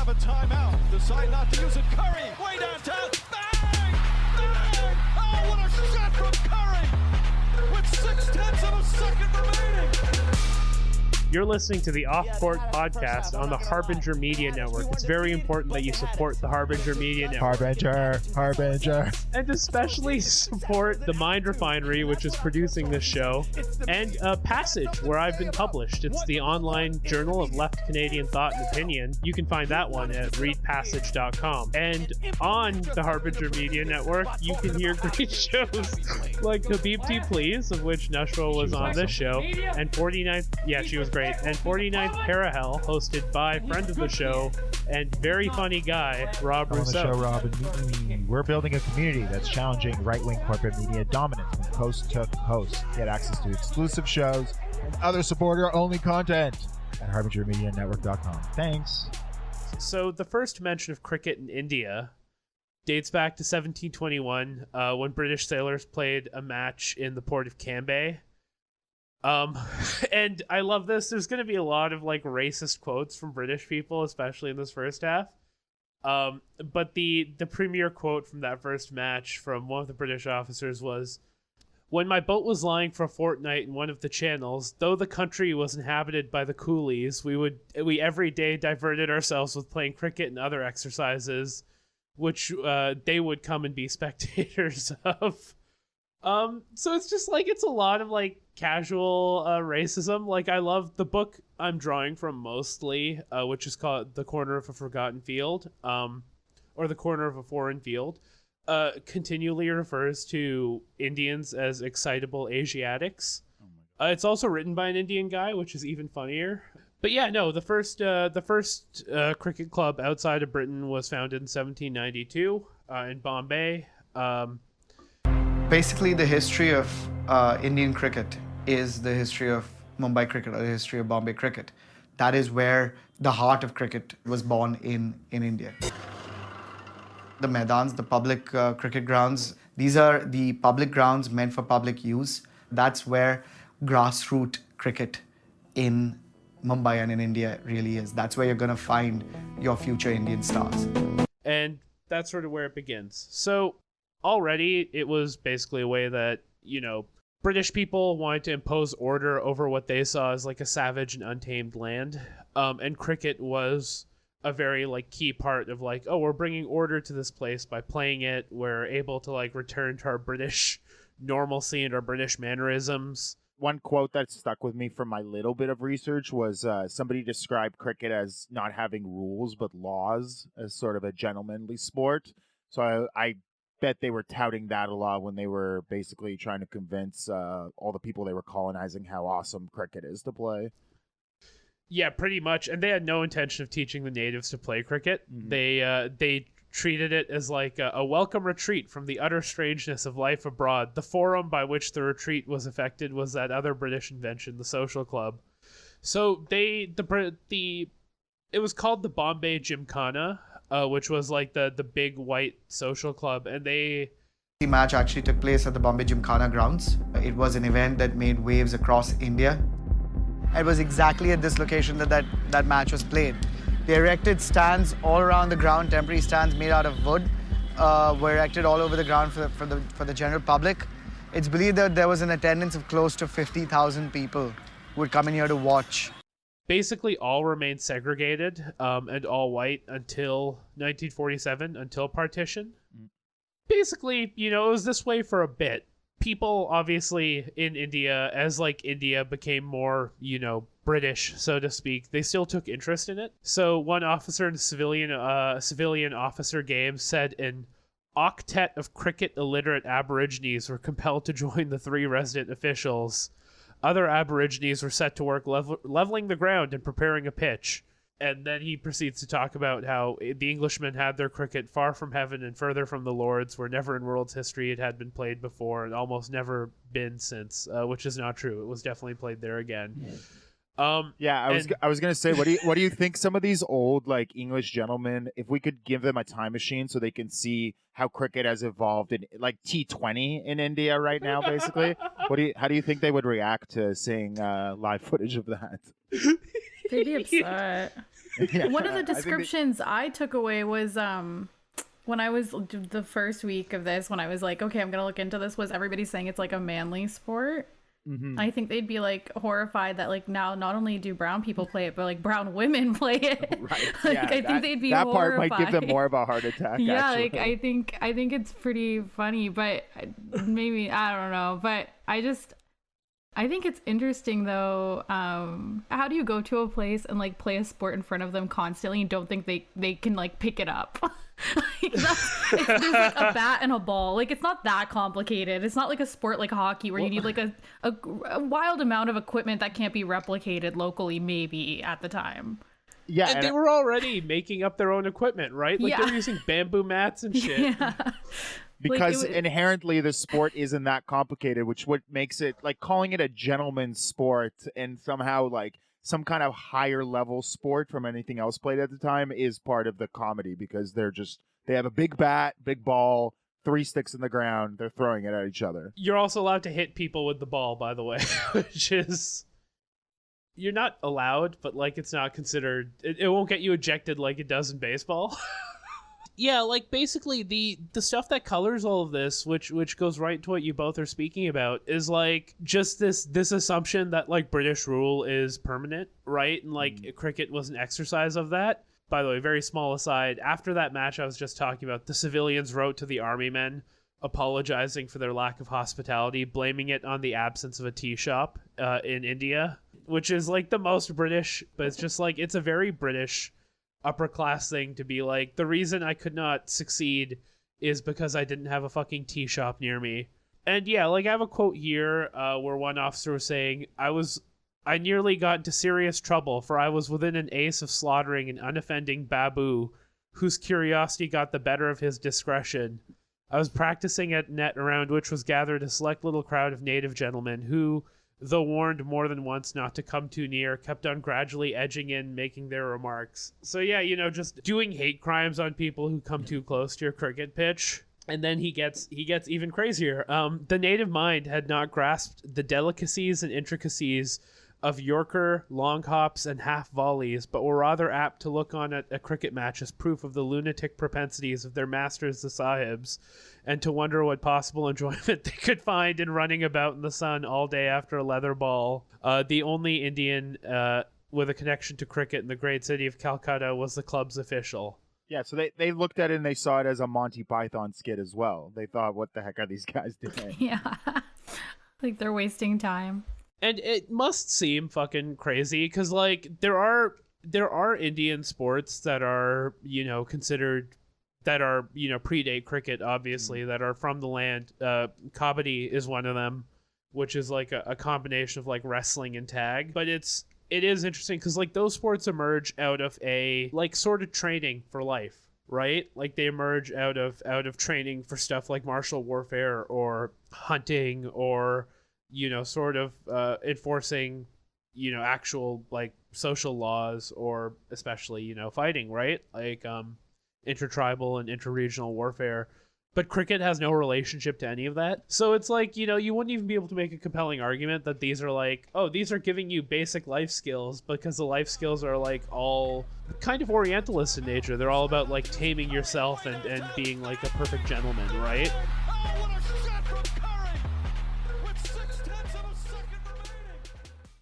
have a timeout. Decide not to use it. Curry, way downtown. Bang! Bang! Oh, what a shot from Curry! With 6/10 of a second remaining. You're listening to the OffCourt podcast on the Harbinger Media Network. It's very important that you support the Harbinger Media Network. Harbinger. And especially support the Mind Refinery, which is producing this show, and Passage, where I've been published. It's the online journal of left Canadian thought and opinion. You can find that one at readpassage.com. And on the Harbinger Media Network, you can hear great shows like Habibti Please, of which Nashwa was on this show, and 49th, yeah, she was great, and 49th Parahell, hosted by friend of the show and very funny guy, Rob Rousseau. On the show, Rob, and we're building a community that's challenging right-wing corporate media dominance from coast to coast. Get access to exclusive shows and other supporter-only content at harbingermedianetwork.com. Thanks. So the first mention of cricket in India dates back to 1721, when British sailors played a match in the port of Cambay. And I love this. There's going to be a lot of like racist quotes from British people, especially in this first half. But the premier quote from that first match from one of the British officers was, "When my boat was lying for a fortnight in one of the channels, though the country was inhabited by the coolies, we every day diverted ourselves with playing cricket and other exercises, which they would come and be spectators of." So it's just like, it's a lot of like casual racism. Like, I love the book I'm drawing from mostly, which is called The Corner of a Forgotten Field, or The Corner of a Foreign Field, continually refers to Indians as excitable Asiatics. It's also written by an Indian guy, which is even funnier. But yeah, no, the first cricket club outside of Britain was founded in 1792 in Bombay. Basically, the history of Indian cricket is the history of Mumbai cricket, or the history of Bombay cricket. That is where the heart of cricket was born in India. The Maidans, the public cricket grounds, these are the public grounds meant for public use. That's where grassroots cricket in Mumbai and in India really is. That's where you're going to find your future Indian stars. And that's sort of where it begins. So already it was basically a way that, you know, British people wanted to impose order over what they saw as like a savage and untamed land. And cricket was a very like key part of like, oh, we're bringing order to this place by playing it. We're able to like return to our British normalcy and our British mannerisms. One quote that stuck with me from my little bit of research was somebody described cricket as not having rules but laws, as sort of a gentlemanly sport. So I bet they were touting that a lot when they were basically trying to convince all the people they were colonizing how awesome cricket is to play. Yeah, pretty much. And they had no intention of teaching the natives to play cricket. Mm-hmm. They treated it as like a welcome retreat from the utter strangeness of life abroad. The forum by which the retreat was effected was that other British invention, the social club. So it was called the Bombay Gymkhana, which was like the big white social club, and the match actually took place at the Bombay Gymkhana grounds. It was an event that made waves across India. It was exactly at this location that match was played. They erected stands all around the ground, temporary stands made out of wood, were erected all over the ground for the general public. It's believed that there was an attendance of close to 50,000 people who would come in here to watch. Basically all remained segregated and all white until 1947, until partition. Basically, you know, it was this way for a bit. People, obviously, in India, as like India became more, you know, British, so to speak, they still took interest in it. So one officer in a civilian officer game said an octet of cricket illiterate Aborigines were compelled to join the 3 resident officials. Other Aborigines were set to work leveling the ground and preparing a pitch. And then he proceeds to talk about how the Englishmen had their cricket far from heaven and further from the Lords, where never in world's history it had been played before and almost never been since, which is not true. It was definitely played there again. I was gonna say, what do you think some of these old like English gentlemen, if we could give them a time machine so they can see how cricket has evolved in like T20 in India right now, basically, how do you think they would react to seeing live footage of that? They'd be upset. One of the descriptions I took away was when I was the first week of this, when I was like, okay, I'm gonna look into this, was everybody saying it's like a manly sport. Mm-hmm. I think they'd be like horrified that like now not only do brown people play it, but like brown women play it. Right. Like, Yeah, I think they'd be that horrified. part might give them more of a heart attack. Yeah, actually. like I think it's pretty funny, but maybe I don't know. But I think it's interesting though. How do you go to a place and like play a sport in front of them constantly and don't think they can like pick it up? There's like a bat and a ball. Like it's not that complicated. It's not like a sport like hockey where you need like a wild amount of equipment that can't be replicated locally maybe at the time. Yeah, And they were already making up their own equipment, right? Like Yeah. they're using bamboo mats and shit. Yeah. because Like, inherently the sport isn't that complicated, which what makes it like calling it a gentleman's sport and somehow like some kind of higher level sport from anything else played at the time is part of the comedy, because they have a big bat, big ball, 3 sticks in the ground, they're throwing it at each other. You're also allowed to hit people with the ball, by the way, which is... You're not allowed, but like it's not considered... It won't get you ejected like it does in baseball. Yeah, like basically the stuff that colors all of this, which goes right to what you both are speaking about, is like just this assumption that like British rule is permanent, right? And like cricket was an exercise of that. By the way, very small aside, after that match I was just talking about, the civilians wrote to the army men apologizing for their lack of hospitality, blaming it on the absence of a tea shop in India, which is like the most British, but it's just like it's a very British upper class thing to be like, the reason I could not succeed is because I didn't have a fucking tea shop near me. And yeah, like I have a quote here where one officer was saying, I nearly got into serious trouble, for I was within an ace of slaughtering an unoffending babu whose curiosity got the better of his discretion. I was practicing at net around which was gathered a select little crowd of native gentlemen who, though warned more than once not to come too near, kept on gradually edging in, making their remarks. So yeah, you know, just doing hate crimes on people who come too close to your cricket pitch. And then he gets even crazier. The native mind had not grasped the delicacies and intricacies of Yorker, long hops, and half volleys, but were rather apt to look on at a cricket match as proof of the lunatic propensities of their masters, the sahibs, and to wonder what possible enjoyment they could find in running about in the sun all day after a leather ball. The only Indian with a connection to cricket in the great city of Calcutta was the club's official. Yeah, so they looked at it and they saw it as a Monty Python skit as well. They thought, what the heck are these guys doing? Yeah. Like they're wasting time. And it must seem fucking crazy because, like, there are Indian sports that are, you know, considered, that are, you know, predate cricket, obviously, that are from the land. Kabaddi is one of them, which is like a combination of like wrestling and tag. But it is interesting because like those sports emerge out of a like sort of training for life, right? Like they emerge out of training for stuff like martial warfare or hunting or, you know, sort of enforcing, you know, actual like social laws or especially, you know, fighting, right? Like intertribal and interregional warfare. But cricket has no relationship to any of that. So it's like, you know, you wouldn't even be able to make a compelling argument that these are like, oh, these are giving you basic life skills, because the life skills are like all kind of orientalist in nature. They're all about like taming yourself and being like a perfect gentleman, right?